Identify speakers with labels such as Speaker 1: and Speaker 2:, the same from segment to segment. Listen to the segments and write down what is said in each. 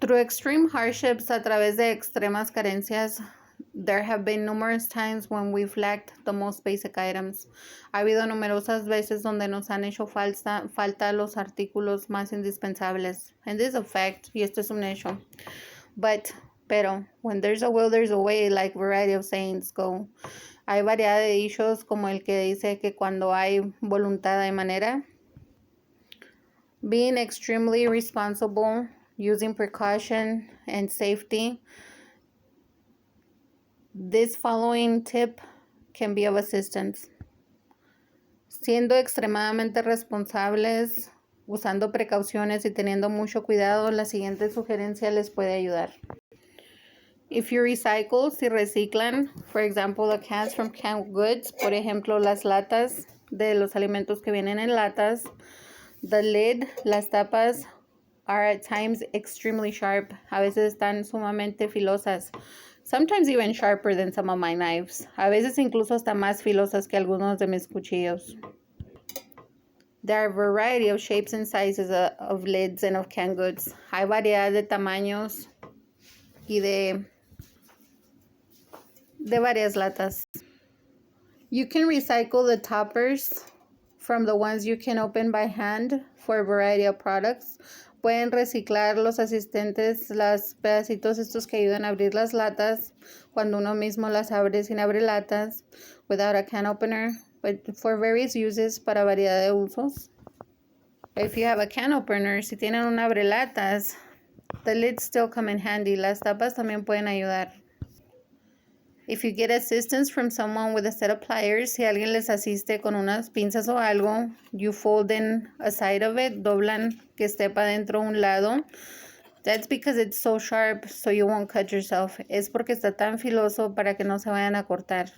Speaker 1: Through extreme hardships, a través de extremas carencias, there have been numerous times when we've lacked the most basic items. Ha habido numerosas veces donde nos han hecho falta los artículos más indispensables. And this is a fact, y esto es un hecho. Pero, when there's a will, there's a way, like variety of sayings go. Hay variedad de dichos como el que dice que cuando hay voluntad hay manera. Being extremely responsible, using precaution and safety. This following tip can be of assistance. Siendo extremadamente responsables, usando precauciones y teniendo mucho cuidado, la siguiente sugerencia les puede ayudar. If you recycle, si reciclan, for example, the cans from canned goods, por ejemplo, las latas de los alimentos que vienen en latas, the lid, las tapas, are at times extremely sharp. A veces están sumamente filosas. Sometimes even sharper than some of my knives. A veces incluso hasta más filosas que algunos de mis cuchillos. There are a variety of shapes and sizes of lids and of canned goods. Hay variedad de tamaños y de varias latas. You can recycle the toppers from the ones you can open by hand for a variety of products. Pueden reciclar los asistentes, los pedacitos estos que ayudan a abrir las latas cuando uno mismo las abre sin abrir latas, without a can opener, but for various uses, para variedad de usos. If you have a can opener, si tienen un abrelatas, the lids still come in handy. Las tapas también pueden ayudar. If you get assistance from someone with a set of pliers, si alguien les asiste con unas pinzas o algo, you fold in a side of it, doblan que esté para dentro un lado. That's because it's so sharp, so you won't cut yourself. Es porque está tan filoso para que no se vayan a cortar.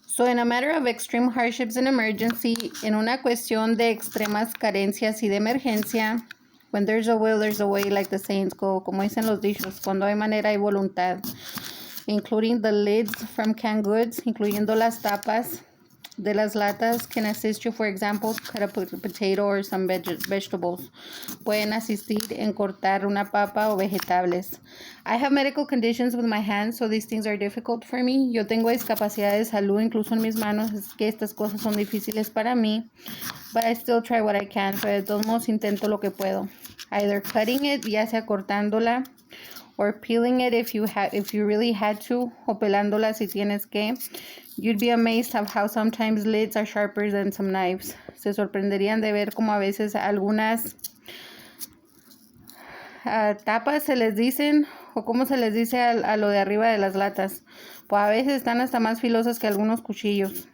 Speaker 1: So in a matter of extreme hardships and emergency, en una cuestión de extremas carencias y de emergencia, when there's a will, there's a way, like the sayings go, como dicen los dichos, cuando hay manera hay voluntad. Including the lids from canned goods, incluyendo las tapas de las latas, can assist you, for example, to cut a potato or some vegetables. Pueden asistir en cortar una papa o vegetales. I have medical conditions with my hands, so these things are difficult for me. Yo tengo discapacidad de salud, incluso en mis manos, es que estas cosas son difíciles para mí. But I still try what I can, pero de todos modos intento lo que puedo. Either cutting it, ya sea cortándola, or peeling it if you really had to, o pelándola si tienes que. You'd be amazed of how sometimes lids are sharper than some knives. Se sorprenderían de ver como a veces algunas tapas se les dicen, o como se les dice a lo de arriba de las latas. Pues a veces están hasta más filosas que algunos cuchillos.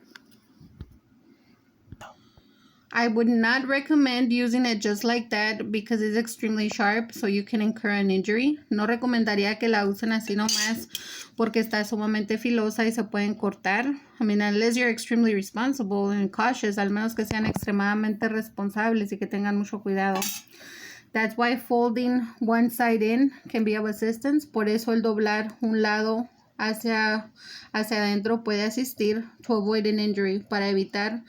Speaker 1: I would not recommend using it just like that because it's extremely sharp, so you can incur an injury. No recomendaría que la usen así nomás porque está sumamente filosa y se pueden cortar. I mean, unless you're extremely responsible and cautious, al menos que sean extremadamente responsables y que tengan mucho cuidado. That's why folding one side in can be of assistance. Por eso el doblar un lado hacia adentro puede asistir, to avoid an injury, para evitar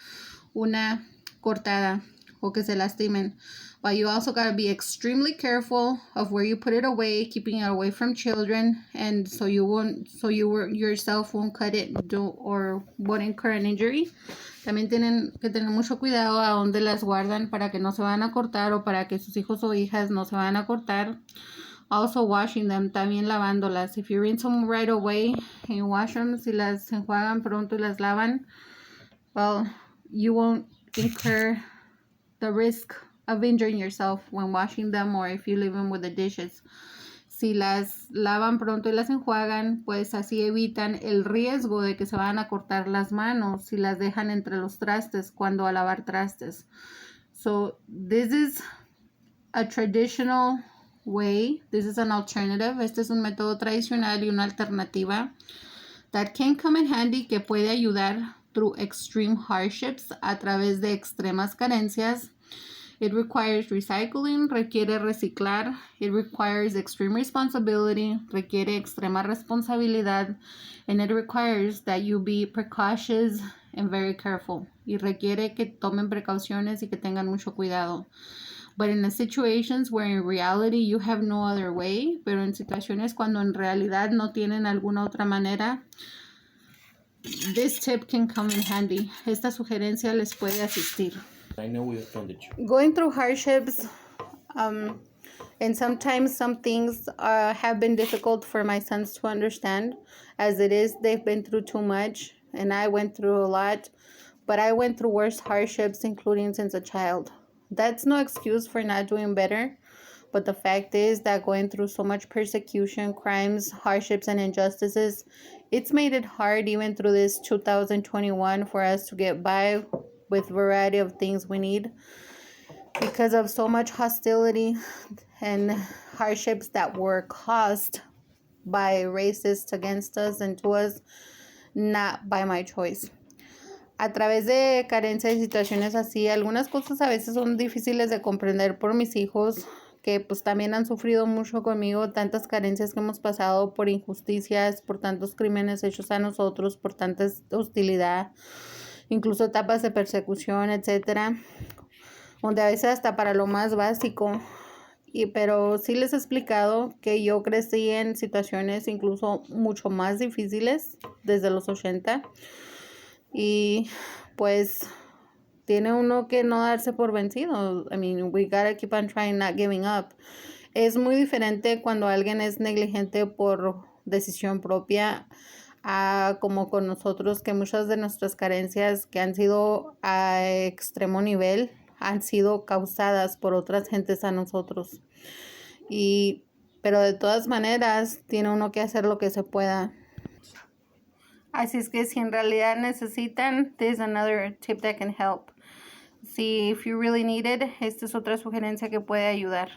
Speaker 1: una cortada o que se lastimen. But you also got to be extremely careful of where you put it away, keeping it away from children, and so you yourself won't cut it or won't incur an injury. También tienen que tener mucho cuidado a dónde las guardan para que no se van a cortar o para que sus hijos o hijas no se van a cortar. Also washing them, también lavándolas. If you rinse them right away and you wash them, si las enjuagan pronto y las lavan, well, you won't incur the risk of injuring yourself when washing them or if you leave them with the dishes. Si las lavan pronto y las enjuagan, pues así evitan el riesgo de que se van a cortar las manos si las dejan entre los trastes cuando a lavar trastes. So this is a traditional way. This is an alternative. Este es un método tradicional y una alternativa that can come in handy, que puede ayudar through extreme hardships, a través de extremas carencias. It requires recycling, requiere reciclar. It requires extreme responsibility, requiere extrema responsabilidad. And it requires that you be precautious and very careful. Y requiere que tomen precauciones y que tengan mucho cuidado. But in the situations where in reality you have no other way, pero en situaciones cuando en realidad no tienen alguna otra manera, this tip can come in handy. Esta sugerencia les puede asistir.
Speaker 2: I know we found it.
Speaker 1: Going through hardships, and sometimes some things have been difficult for my sons to understand. As it is, they've been through too much, and I went through a lot. But I went through worse hardships, including since a child. That's no excuse for not doing better. But the fact is that going through so much persecution, crimes, hardships, and injustices, it's made it hard even through this 2021 for us to get by with variety of things we need because of so much hostility and hardships that were caused by racists against us and to us, not by my choice. A través de carencia y situaciones así, algunas cosas a veces son difíciles de comprender por mis hijos, que pues también han sufrido mucho conmigo, tantas carencias que hemos pasado por injusticias, por tantos crímenes hechos a nosotros, por tanta hostilidad, incluso etapas de persecución, etcétera, donde a veces hasta para lo más básico. Pero sí les he explicado que yo crecí en situaciones incluso mucho más difíciles desde los 80 y pues tiene uno que no darse por vencido. I mean, we gotta keep on trying, not giving up. Es muy diferente cuando alguien es negligente por decisión propia a como con nosotros, que muchas de nuestras carencias que han sido a extremo nivel han sido causadas por otras gentes a nosotros. Pero de todas maneras, tiene uno que hacer lo que se pueda. Así es que si en realidad necesitan, there's another tip that can help. Si if you really need it, esta es otra sugerencia que puede ayudar.